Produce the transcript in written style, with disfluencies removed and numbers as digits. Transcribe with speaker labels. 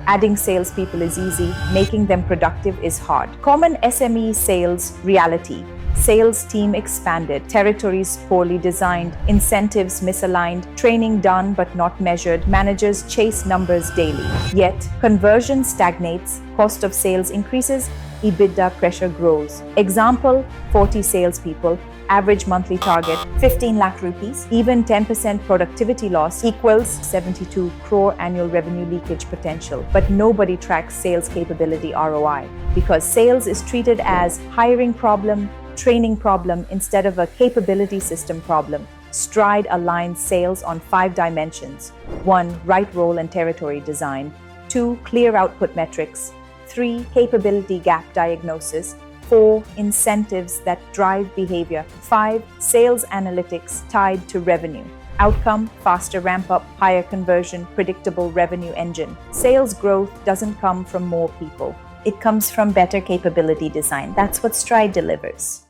Speaker 1: Adding salespeople is easy, making them productive is hard. Common SME sales reality. Sales team expanded, territories poorly designed, incentives misaligned, training done but not measured, managers chase numbers daily. Yet, conversion stagnates, cost of sales increases, EBITDA pressure grows. Example, 40 salespeople, average monthly target 15 lakh rupees, even 10% productivity loss equals 72 crore annual revenue leakage potential. But nobody tracks sales capability ROI because sales is treated as hiring problem, training problem instead of a capability system problem. Stride aligns sales on 5 dimensions. 1. Right role and territory design. 2. Clear output metrics. 3. Capability gap diagnosis. 4. Incentives that drive behavior. 5. Sales analytics tied to revenue. Outcome, faster ramp up, higher conversion, predictable revenue engine. Sales growth doesn't come from more people. It comes from better capability design. That's what Stride delivers.